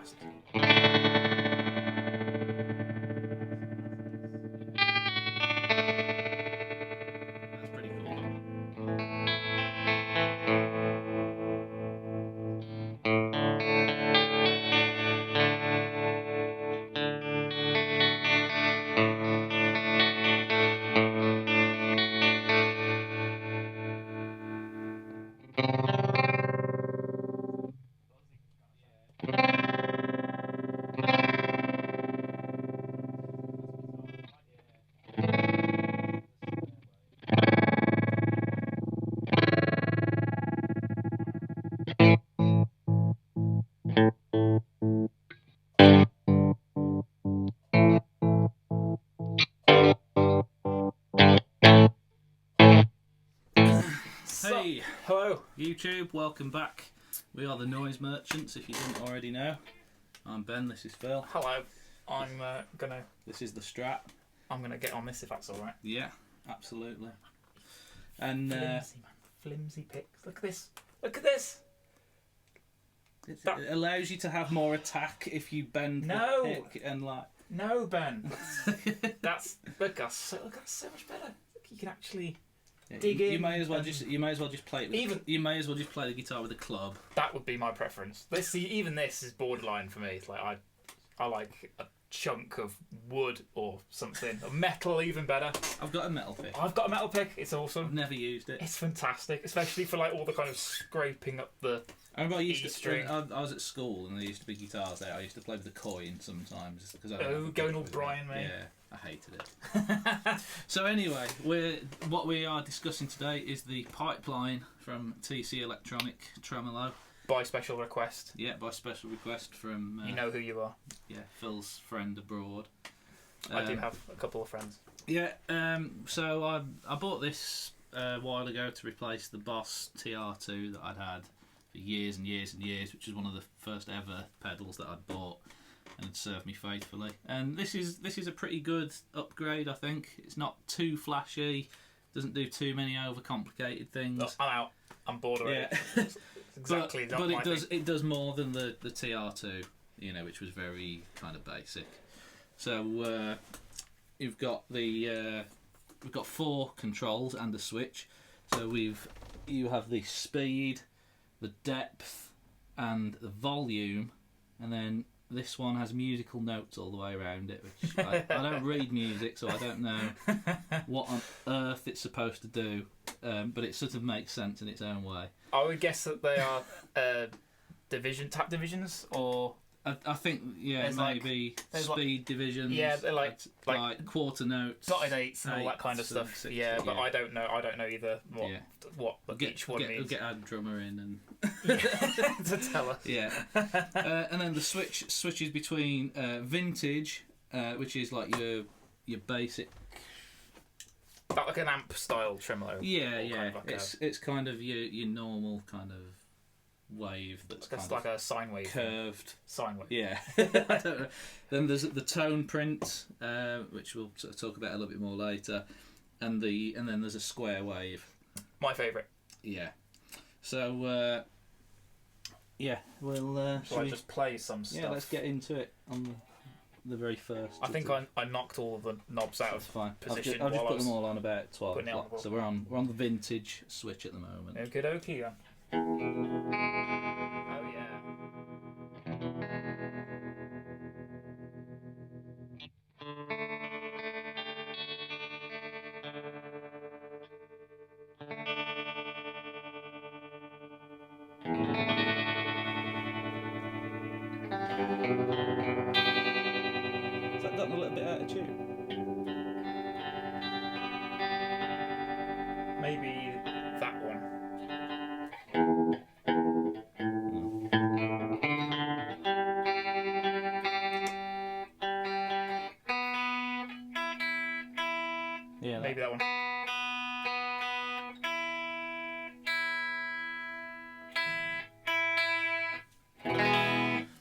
podcast. That's pretty cool. Hey, Hello. YouTube, welcome back. We are the Noise Merchants, if you didn't already know. I'm Ben, this is Phil. Hello. I'm gonna This is the Strat. get on this if that's all right. Yeah, absolutely. And Flimsy man, flimsy picks. Look at this. Look at this. it allows you to have more attack if you bend No. the pick and like... No, Ben. That's that's so much better. Look, you can actually dig in. You may as well just play it with, Even- you may as well just play the guitar with a club. That would be my preference. Even this is borderline for me. It's like I like a chunk of wood or something. Or metal, even better. I've got a metal pick. I've got a metal pick. It's I've awesome. never used it. It's fantastic, especially for like all the kind of scraping up the. I remember I was at school and there used to be guitars there. I used to play with the coin sometimes. Going all Brian, mate. Yeah, I hated it. So anyway, what we are discussing today is the pipeline from TC Electronic Tremolo. By special request. Yeah, by special request from You know who you are. Phil's friend abroad. I do have a couple of friends. Yeah, so I bought this a while ago to replace the Boss TR2 that I'd had for years and years and years, which is one of the first ever pedals that I'd bought and had served me faithfully. And this is a pretty good upgrade, I think. It's not too flashy, doesn't do too many overcomplicated things. Look, I'm out. I'm bored already. Yeah. It's exactly but not my thing. it does more than the TR2, which was very kind of basic. So we've got 4 controls and a switch. So you have the speed, the depth, and the volume, and then this one has musical notes all the way around it, which I don't read music, so I don't know what on earth it's supposed to do, but it sort of makes sense in its own way. I would guess that they are tap divisions, or I think, There's maybe there's speed divisions. Yeah, they're like quarter notes, dotted eights and all that kind of eighths and stuff. sixths, Yeah, but yeah. I don't know. I don't know either what each one we'll means. get our drummer in To tell us. and and then the switches between vintage, which is like your basic. That like an amp style tremolo. Yeah, Or yeah. kind of like It's kind of your normal kind of wave that's It's kind like of a sine wave. curved. Sine wave. Yeah. I don't know. Then there's the TonePrint, which we'll sort of talk about a little bit more later, and then there's a square wave. My favourite. Yeah. So we'll. So I just play some stuff. Yeah, let's get into it on the very first. I think I knocked all of the knobs out That's of fine. position. I've just while I put was them all on about 12 putting it on o'clock. the So we're on the vintage switch at the moment. Okie dokie then. Oh yeah. Has that gotten a little bit out of tune? Maybe that one. Yeah. Maybe that one.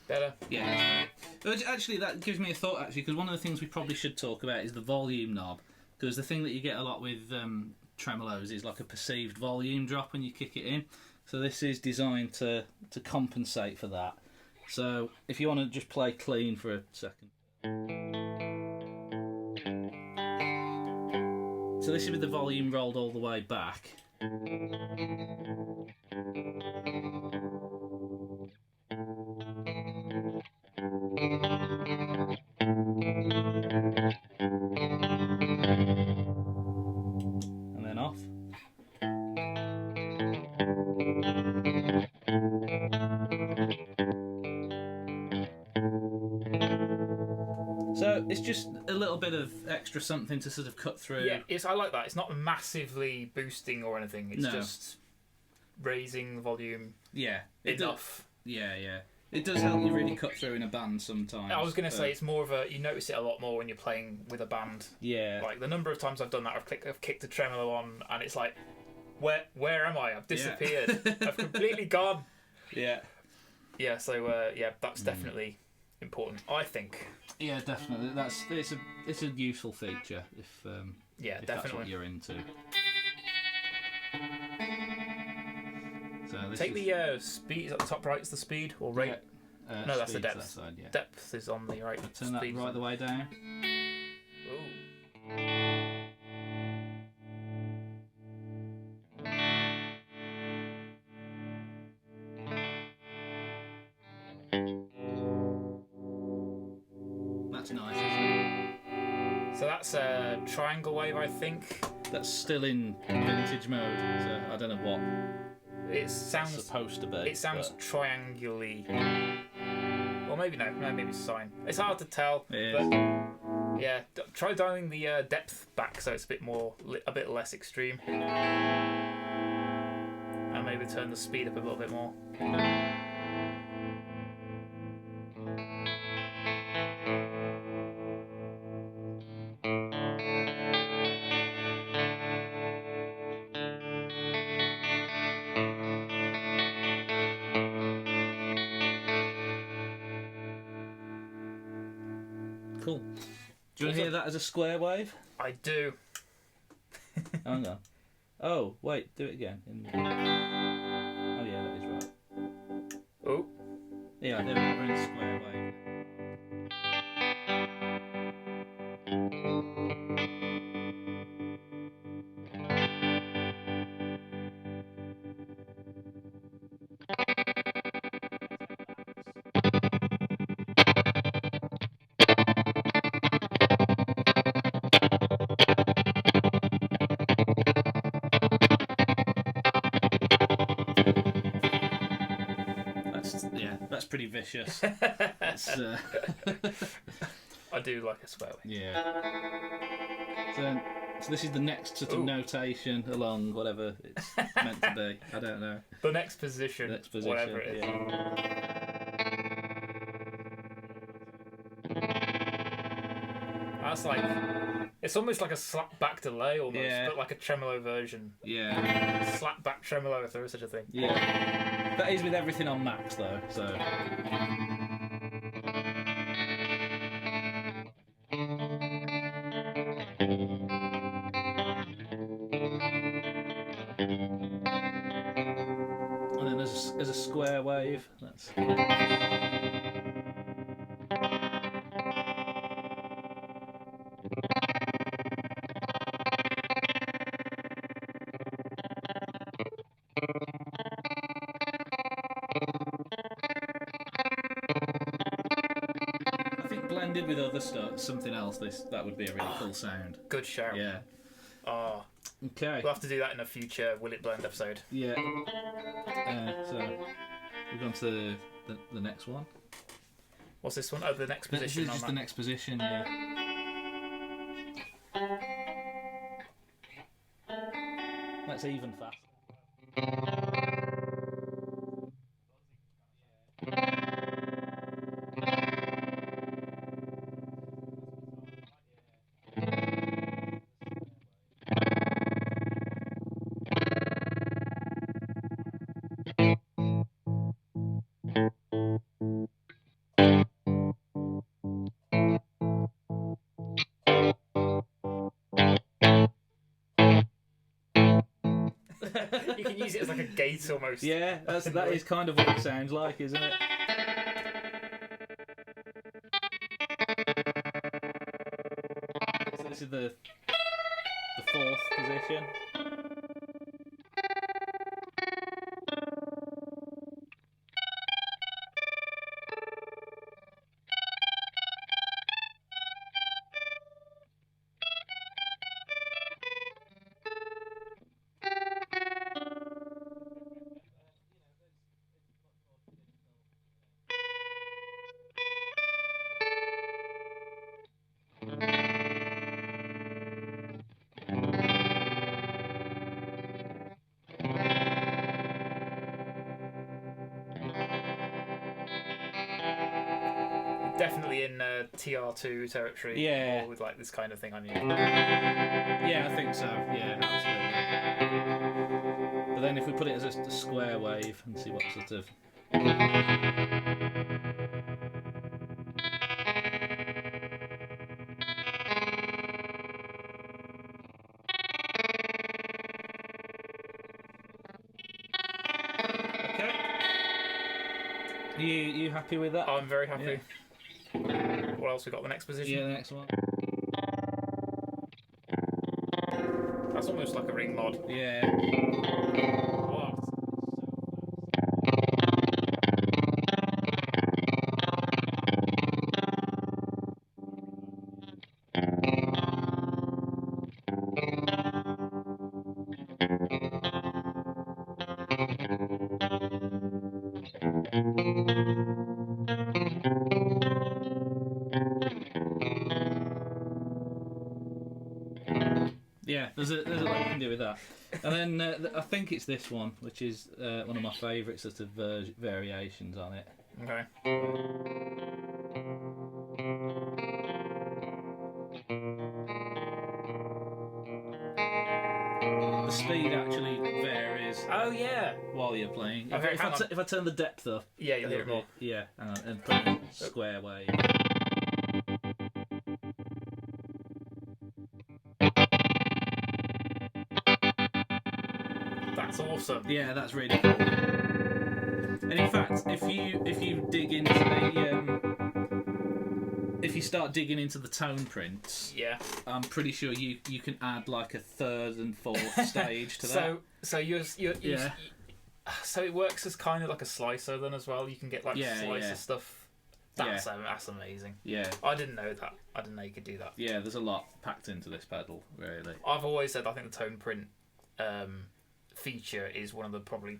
Better. Yeah. But actually, that gives me a thought. Actually, because one of the things we probably should talk about is the volume knob. Because the thing that you get a lot with tremolos is like a perceived volume drop when you kick it in. So this is designed to compensate for that. So if you want to just play clean for a second. So this is with the volume rolled all the way back. And then off. So it's just a little bit of extra something to sort of cut through. Yeah, I like that. It's not massively boosting or anything. It's just raising the volume enough. Yeah. It does help you really cut through in a band sometimes. I was going to say it's more of a... You notice it a lot more when you're playing with a band. Yeah. Like, the number of times I've done that, I've kicked the tremolo on, and it's like, where am I? I've disappeared. Yeah. I've completely gone. Yeah. Yeah, so, that's definitely important, I think. Yeah, definitely. It's a useful feature if that's what you're into. So take the speed. Is at the top right? Is the speed or rate? Yeah. No, that's the depth. That side, yeah. Depth is on the right. Turn that right the way down. Ooh. That's nice, isn't it? So that's a triangle wave, I think. That's still in vintage mode, so I don't know what it sounds supposed to be. It sounds triangularly. Or maybe no, maybe it's sine. It's hard to tell. It but is. Yeah, try dialing the depth back so it's a bit less extreme, and maybe turn the speed up a little bit more. Cool. Do you want to hear that as a square wave? I do. Hang on. Oh, wait, do it again. Oh, yeah, that is right. Oh. Yeah, there we're in square wave. That's pretty vicious. I do like a square wave. Yeah. So this is the next sort of notation along whatever it's meant to be. I don't know. The next position. Whatever it is. Yeah. That's like... It's almost like a slap back delay almost, but like a tremolo version. Yeah. Slap back tremolo if there is such a thing. Yeah. That is with everything on max though, so. And then there's a square wave. That's. Blended with other stuff, something else. That would be a really cool sound. Good shout. Yeah. Oh. Okay. We'll have to do that in a future Will It Blend episode. Yeah. So we've gone to the next one. What's this one? Oh, the next position. This is just the next position. Yeah. That's even faster. You can use it as like a gate almost. Yeah, that is kind of what it sounds like, isn't it? this is the fourth position. Definitely in TR2 territory. Yeah. More with like this kind of thing on you. Yeah, I think so. Yeah, absolutely. But then if we put it as a square wave and see what sort of... Okay. You happy with that? I'm very happy. Yeah. What else we got? The next position? Yeah, the next one. That's almost like a ring mod. Yeah. What? Yeah, there's a lot you can do with that. And then I think it's this one, which is one of my favourite sort of variations on it. Okay. The speed actually varies Oh yeah. while you're playing. Okay, If I turn the depth up, Yeah, you'll hear it more. yeah, and put it in square wave. That's awesome. Yeah, that's really cool. And in fact, if you dig into the if you start digging into the tone prints, Yeah. I'm pretty sure you can add like a third and fourth stage to that. So Yeah. So it works as kind of like a slicer then as well. You can get like slicer stuff. That's amazing. Yeah, I didn't know that. I didn't know you could do that. yeah. There's a lot packed into this pedal, really. I've always said I think the tone print feature is one of probably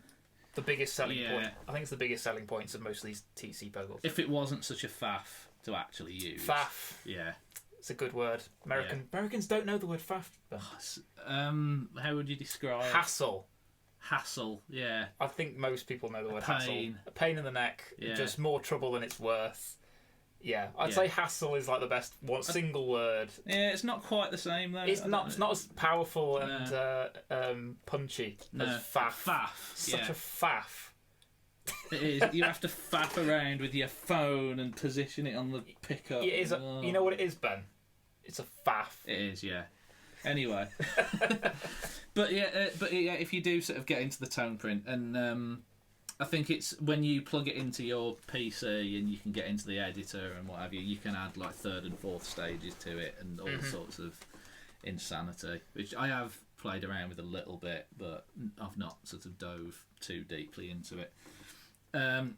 the biggest selling point. I think it's the biggest selling points of most of these TC pedals. If it wasn't such a faff to actually use. Faff. Yeah. It's a good word. Americans don't know the word faff. How would you describe Hassle. Hassle? Yeah. I think most people know the word hassle. Pain. A pain in the neck. Yeah. Just more trouble than it's worth. Yeah, I'd say hassle is like the best single word. Yeah, it's not quite the same though. It's not as powerful and punchy as faff. Faff. Such a faff. It is. You have to faff around with your phone and position it on the pickup. It is. You know what it is, Ben? It's a faff. It is, yeah. Anyway, but if you do sort of get into the tone print, and I think it's when you plug it into your PC and you can get into the editor and what have you, you can add like third and fourth stages to it and all sorts of insanity, which I have played around with a little bit, but I've not sort of dove too deeply into it. The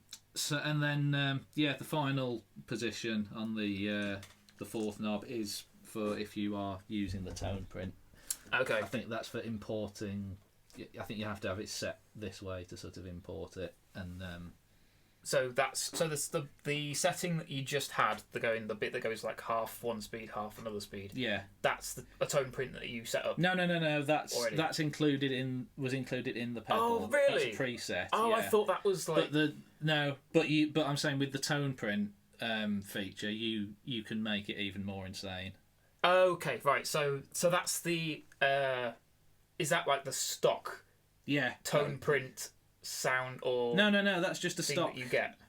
final position on the fourth knob is for if you are using the tone print. Okay. I think that's for importing. I think you have to have it set this way to sort of import it, and so the setting that you just had, the bit that goes like half one speed, half another speed. Yeah, that's a tone print that you set up. No. That's included in the pedal. Oh, really? That's a preset. Oh, yeah. I thought that was like. But I'm saying with the tone print feature, you can make it even more insane. Okay, right. So that's the. Is that like the stock? Yeah. Tone print sound or no. That's just a stock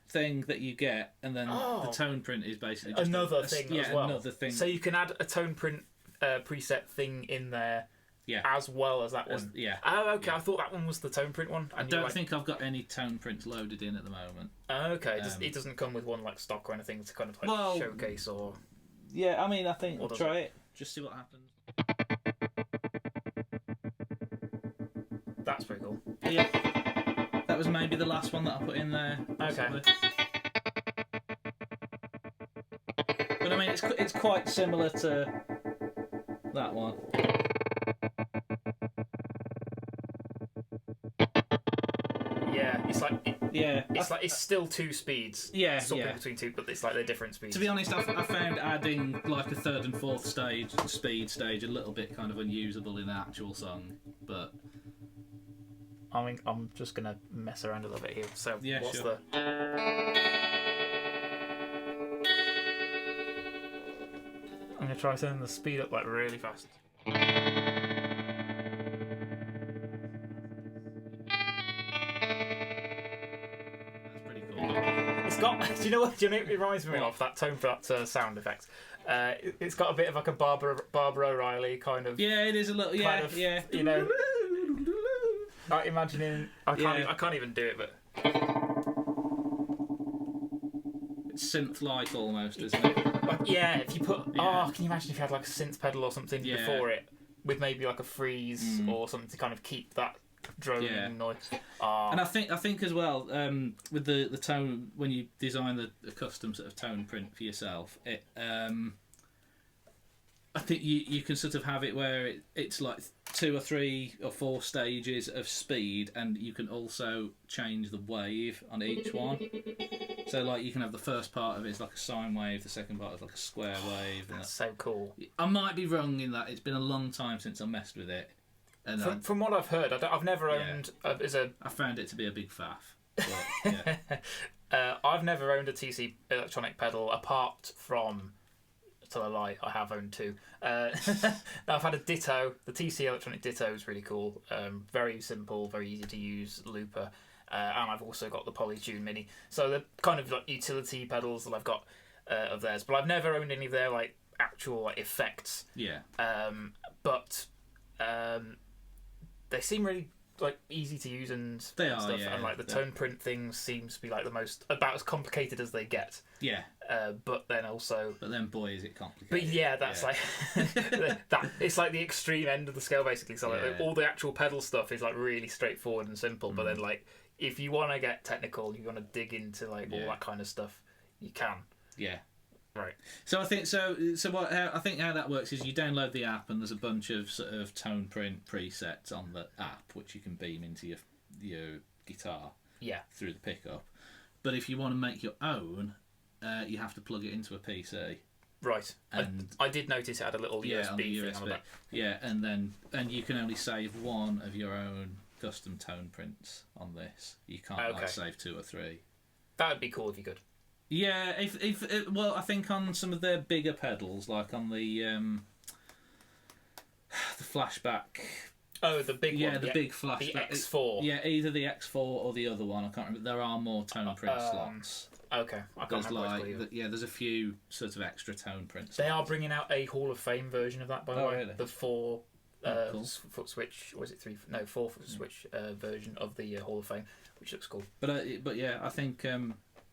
thing that you get, and then the tone print is basically just another thing as well. Another thing. So you can add a tone print preset thing in there. Yeah. As well as that one. Yeah. Oh, okay. Yeah. I thought that one was the tone print one. I don't think I've got any tone prints loaded in at the moment. Oh, okay. It doesn't come with one like stock or anything to kind of like showcase or. Yeah, I mean, I think we'll try it. just see what happens. That's pretty cool. Yeah, that was maybe the last one that I put in there. Possibly. Okay. But I mean, it's quite similar to that one. Yeah, it's like Yeah, it's still 2 speeds. Yeah, swapping yeah. between 2, but it's like they're different speeds. to be honest, I found adding like a 3rd and 4th speed stage a little bit kind of unusable in the actual song. But I mean, I'm just gonna mess around a little bit here. So Yeah, what's sure. the? I'm gonna try turning the speed up like really fast. that's pretty cool. It's got. Do you know what? It reminds me of that tone for that sound effect. It's got a bit of like a Barbara O'Reilly kind of. Yeah, it is a little. Yeah, kind of, yeah. You know. Like imagining. I Yeah. can't even do it, but. It's synth-like almost, isn't it? Like, yeah, if you put. Yeah. Oh, can you imagine if you had like a synth pedal or something Yeah. before it, with maybe like a freeze or something to kind of keep that droning noise. And I think as well, with the tone, when you design the custom sort of tone print for yourself, it I think you can sort of have it where it's like 2 or 3 or 4 stages of speed, and you can also change the wave on each one. So like you can have the first part of it is like a sine wave, the second part is like a square wave. And That's so cool. I might be wrong in that. It's been a long time since I messed with it, and From what I've heard, I've never owned I found it to be a big faff. But, yeah. I've never owned a TC electronic pedal apart from. Tell a lie, I have owned 2. Now I've had a Ditto. The TC electronic Ditto is really cool. Very simple, very easy to use looper. And I've also got the Polytune Mini. So they're kind of like utility pedals that I've got of theirs. But I've never owned any of their like actual like, effects. Yeah. But they seem really like easy to use and They are, stuff. yeah. And like the tone print thing seems to be like the most about as complicated as they get. Yeah. But then also. But then, boy, is it complicated. But yeah, that's like that. It's like the extreme end of the scale, basically. So like, all the actual pedal stuff is like really straightforward and simple. But then, like, if you want to get technical, you want to dig into like all that kind of stuff, you can. Yeah. Right. So I think I think how that works is you download the app and there's a bunch of sort of tone print presets on the app which you can beam into your guitar. Yeah. Through the pickup. But if you want to make your own, you have to plug it into a PC. Right. And I did notice it had a little USB, on the thing on the back. Yeah, and you can only save one of your own custom tone prints on this. You can't like save 2 or 3. That would be cool if you could. Yeah, well, I think on some of their bigger pedals, like on the flashback. Oh, the big one. Yeah, the big flashback. The X4. Yeah, either the X4 or the other one. I can't remember. There are more tone print slots. Okay, I can't remember. There's a few sort of extra tone prints. They are bringing out a Hall of Fame version of that, by the way. Really? The 4 cool. foot switch, or is it 3? No, 4 foot switch version of the Hall of Fame, which looks cool. But yeah, I think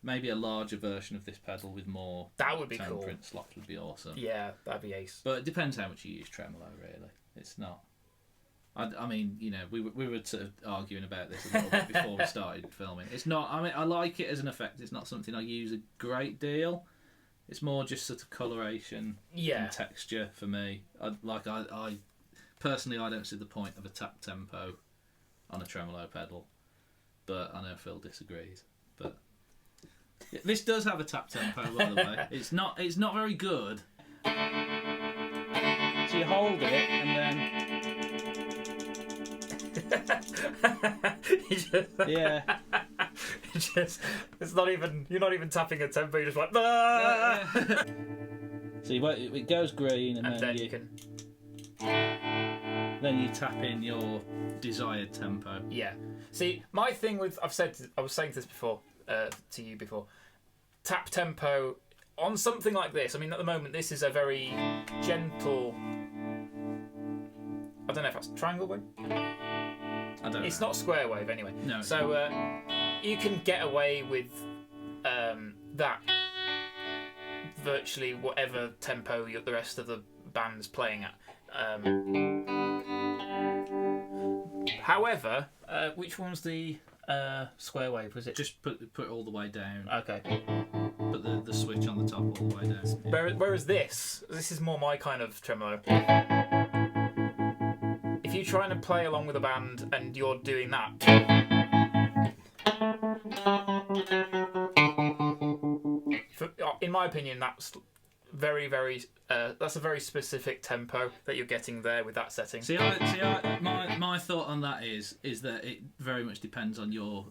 maybe a larger version of this pedal with more that would be tone cool. print slots would be awesome. Yeah, that'd be ace. But it depends how much you use tremolo. Really, it's not. I mean, you know, we were sort of arguing about this a little bit before we started filming. It's not. I mean, I like it as an effect. It's not something I use a great deal. It's more just sort of coloration and texture for me. I personally, I don't see the point of a tap tempo on a tremolo pedal, but I know Phil disagrees. But yeah, this does have a tap tempo, by the way. It's not very good. So you hold it and then. Yeah. It's not even. You're not even tapping a tempo. You're just like. So it goes green, and then you can. Then you tap in your desired tempo. Yeah. See, my thing with I was saying this before to you before. Tap tempo on something like this. I mean, at the moment, this is a very gentle. I don't know if that's triangle wave. I don't know. It's not square wave anyway. No. So you can get away with that virtually whatever tempo the rest of the band's playing at. However, which one's the square wave? Was it Just put it all the way down. okay? Put the switch on the top all the way down. Yeah. Whereas this is more my kind of tremolo. If you're trying to play along with a band and you're doing that, in my opinion, that's very, very. That's a very specific tempo that you're getting there with that setting. My thought on that is that it very much depends on your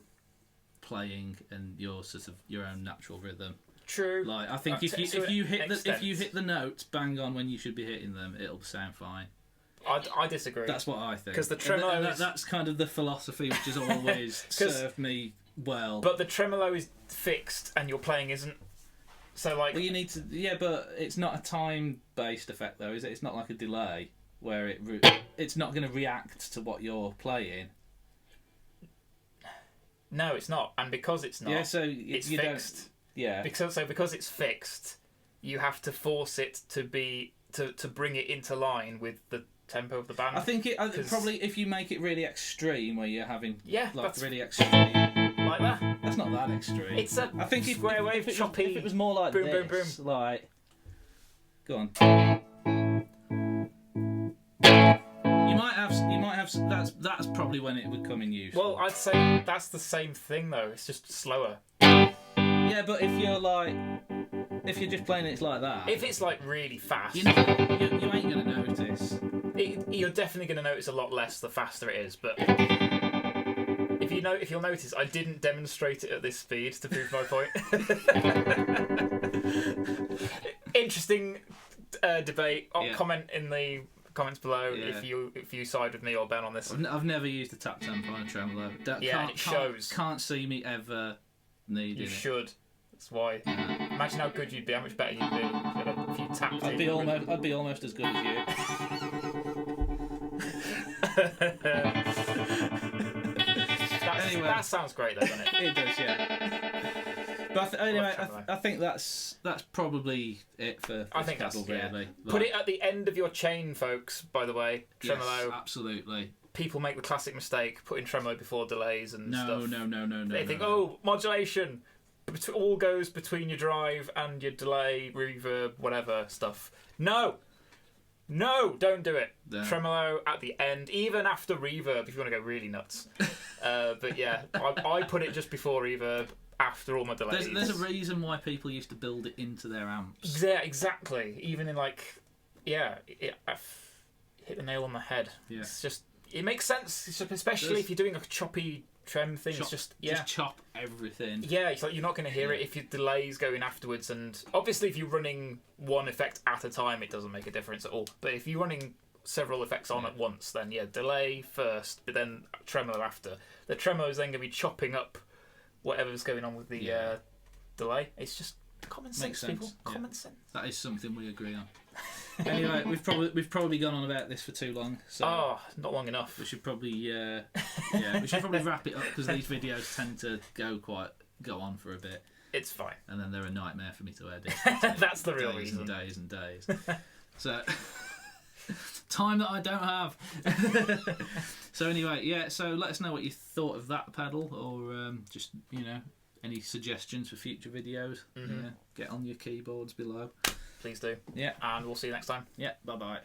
playing and your sort of your own natural rhythm. True. Like I think if you hit the notes bang on when you should be hitting them, it'll sound fine. I disagree. That's what I think. Because the tremolo that's kind of the philosophy which has always served me well. But the tremolo is fixed and your playing isn't. So like, well, you need to, but it's not a time-based effect though, is it? It's not like a delay where it's not going to react to what you're playing. No, it's not, and because it's not, it's fixed. Yeah. Because it's fixed, you have to force it to be to bring it into line with the tempo of the band. I think probably if you make it really extreme, where you're having that's really extreme. Like that. That's not that extreme. It's a square wave, choppy. If it was more like boom, this, boom, boom. like, go on. You might have. That's probably when it would come in use. Well, I'd say that's the same thing though. It's just slower. Yeah, but if you're just playing it like that. If it's like really fast, you ain't gonna notice. You're definitely gonna notice a lot less the faster it is, but. If you'll notice, I didn't demonstrate it at this speed to prove my point. Interesting debate. Comment in the comments below if you side with me or Ben on this. I've never used a tap tempo on a tremolo. It shows. Can't see me ever needing it. You should. That's why. Imagine how good you'd be. How much better you'd be if you tapped I'd be almost as good as you. Anyway, that sounds great, though, doesn't it? It does, yeah. But I think that's probably it for this pedal, really. Put it at the end of your chain, folks. By the way, tremolo. Yes, absolutely. People make the classic mistake putting tremolo before delays and stuff. No. They think, modulation. It all goes between your drive and your delay, reverb, whatever stuff. No, don't do it. No. Tremolo at the end, even after reverb, if you want to go really nuts. But yeah, I put it just before reverb, after all my delays. There's a reason why people used to build it into their amps. Yeah, exactly. Even in I hit the nail on the head. Yeah. It's just, it makes sense, especially if you're doing a choppy trem thing. It's just chop everything. Yeah, it's like you're not going to hear it if your delay's going afterwards, and obviously if you're running one effect at a time it doesn't make a difference at all, but if you're running several effects on at once, then delay first but then tremolo after. The tremolo is then going to be chopping up whatever's going on with the delay. It's just common sense, people. Common sense. That is something we agree on. Anyway, we've probably gone on about this for too long. So not long enough. We should probably we should probably wrap it up because these videos tend to go on for a bit. It's fine. And then they're a nightmare for me to edit. That's the real reason. Days and days. So time that I don't have. So anyway, so let us know what you thought of that pedal, or just any suggestions for future videos. Mm-hmm. Yeah, get on your keyboards below. Please do. Yeah. And we'll see you next time. Yeah, bye-bye.